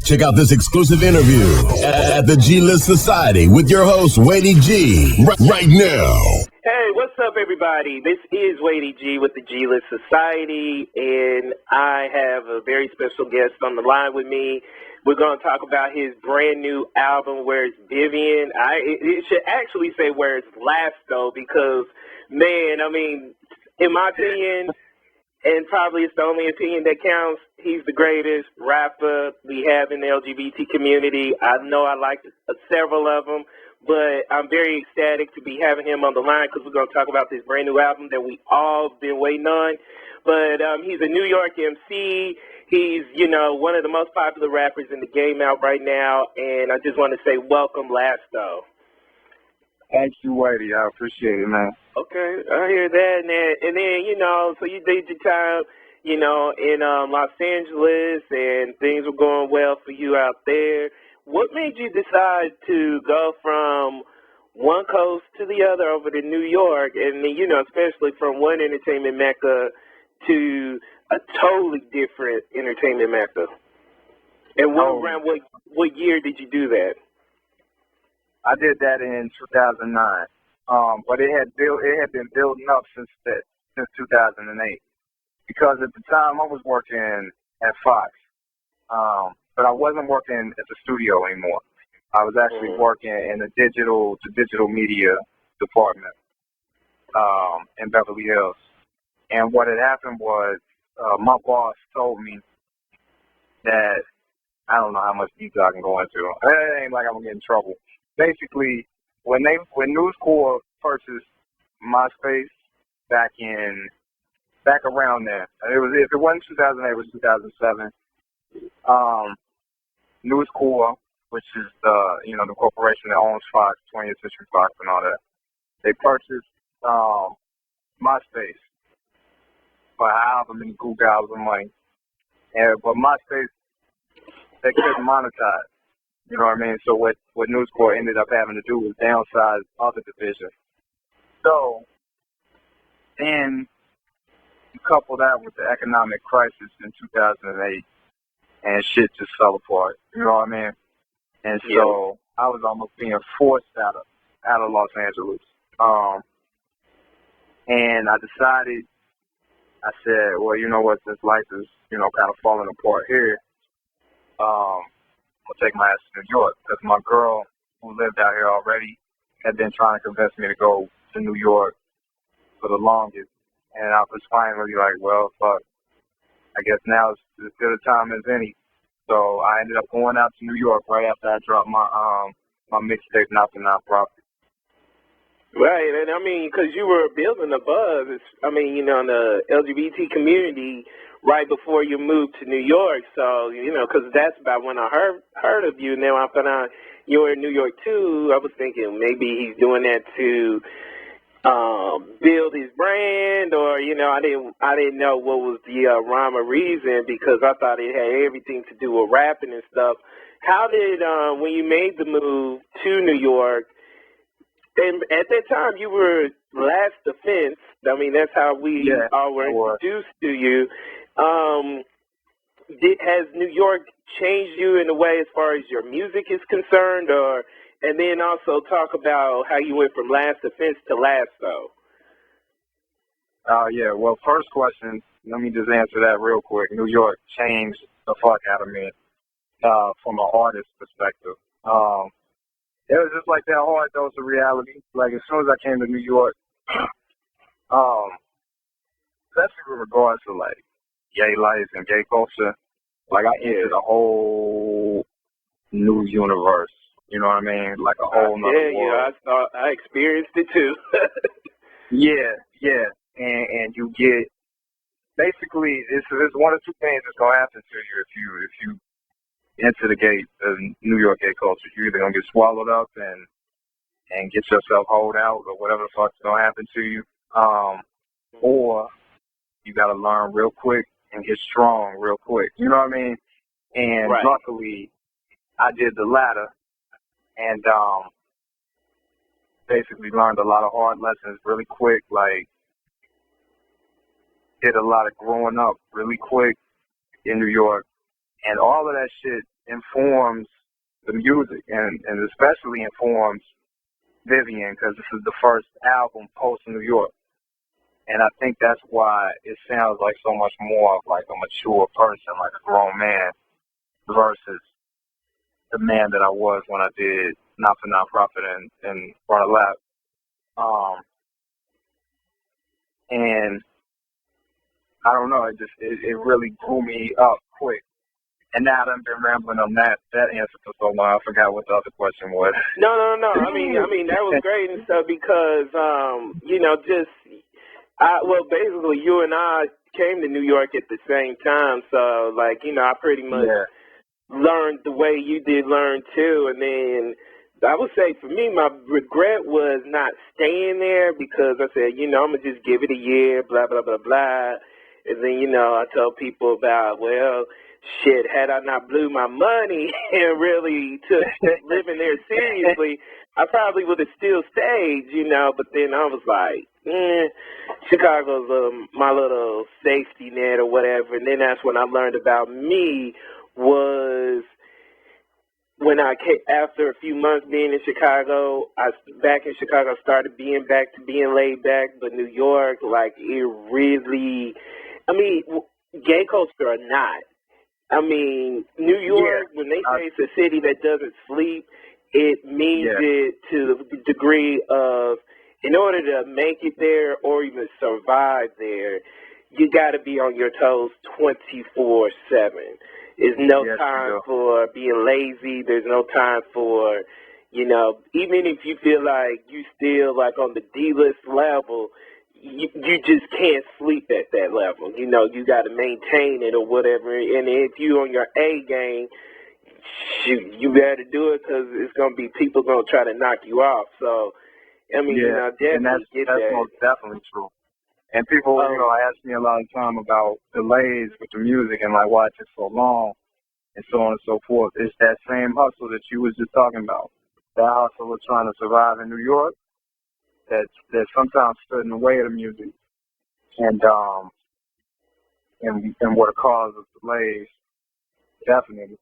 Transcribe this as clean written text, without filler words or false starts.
Check out this exclusive interview at the G-List Society with your host, Wadey G, right now. Hey, what's up, everybody? This is Wadey G with the G-List Society, and I have a very special guest on the line with me. We're going to talk about his brand new album, Where's Vivian? It should actually say Where's LastO, because, man, I mean, in my opinion, and probably it's the only opinion that counts, he's the greatest rapper we have in the LGBT community. I know I like several of them, but I'm very ecstatic to be having him on the line because we're going to talk about this brand new album that we all been waiting on. But he's a New York MC. He's, one of the most popular rappers in the game out right now, and I just want to say welcome, LastO. Thank you, Wadey. I appreciate it, man. Okay, I hear that. And then, so you did your time, in Los Angeles, and things were going well for you out there. What made you decide to go from one coast to the other over to New York, and then, especially from one entertainment mecca to a totally different entertainment mecca? And around what year did you do that? I did that in 2009, but it had been building up since 2008. Because at the time I was working at Fox, but I wasn't working at the studio anymore. I was actually working in the digital media department in Beverly Hills. And what had happened was my boss told me that, I don't know how much detail I can go into. It ain't like I'm gonna get in trouble. Basically, when News Corp purchased MySpace back around there, if it wasn't 2008, it was 2007. News Corp, which is the corporation that owns Fox, 20th Century Fox, and all that, they purchased MySpace for however many $2,000 of money. But MySpace, they couldn't monetize. You know what I mean? So what News Corp ended up having to do was downsize other divisions. So then you couple that with the economic crisis in 2008, and shit just fell apart. You know what I mean? And so I was almost being forced out of Los Angeles. And I decided, I said, well, you know what, since life is, kind of falling apart here, I'll take my ass to New York, because my girl, who lived out here already, had been trying to convince me to go to New York for the longest. And I was finally like, well, fuck, I guess now is as good a time as any. So I ended up going out to New York right after I dropped my mixtape, Not the Nonprofit. Right, and I mean, because you were building a buzz, in the LGBT community right before you moved to New York. So, because that's about when I heard of you. Now I found out you were in New York too. I was thinking maybe he's doing that to build his brand, or I didn't know what was the rhyme or reason, because I thought it had everything to do with rapping and stuff. How did when you made the move to New York? And at that time, you were Last Offense. I mean, that's how we all were introduced to you. Has New York changed you in a way as far as your music is concerned, and then also talk about how you went from Last Offense to LastO? Well, first question, let me just answer that real quick. New York changed the fuck out of me from an artist perspective. It was just like that hard dose of reality. Like, as soon as I came to New York, especially with regards to, like, gay life and gay culture, like, I entered a whole new universe. You know what I mean? Like a whole nother world. Yeah, I experienced it too. Yeah. And you get, basically, it's one of two things that's going to happen to you if you enter the New York gay culture. You're either going to get swallowed up and get yourself holed out, or whatever the fuck's going to happen to you. Or you got to learn real quick and get strong real quick. You know what I mean? And luckily, I did the latter, and basically learned a lot of hard lessons really quick. Like, did a lot of growing up really quick in New York. And all of that shit informs the music and especially informs Vivian, because this is the first album post New York. And I think that's why it sounds like so much more of like a mature person, like a grown man, versus the man that I was when I did Not for Nonprofit and Run a Lap. And I don't know, it really grew me up quick. And now that I've been rambling on that answer for so long, I forgot what the other question was. No. I mean that was great and stuff because basically you and I came to New York at the same time, so like, I pretty much learned the way you did learn too. And then I would say for me, my regret was not staying there because I said, I'm gonna just give it a year, blah blah blah blah. And then I told people about, well, shit, had I not blew my money and really took living there seriously, I probably would have still stayed, but then I was like, Chicago's my little safety net or whatever. And then that's when I learned about me was when I came, after a few months being in Chicago, I started being back to being laid back, but New York, like, it really, gay culture or not, New York, when they say it's a city that doesn't sleep, it means it to the degree of, in order to make it there or even survive there, you got to be on your toes 24/7. There's no time for being lazy. There's no time for, even if you feel like you still like on the D-list level, you just can't sleep at that level. You got to maintain it or whatever. And if you on your A game, shoot, you better do it because it's going to be people going to try to knock you off. So, definitely and that's most definitely true. And people, ask me a lot of time about delays with the music and like why it took so long and so on and so forth. It's that same hustle that you was just talking about. The hustle of trying to survive in New York that sometimes stood in the way of the music and what a cause of delays, definitely.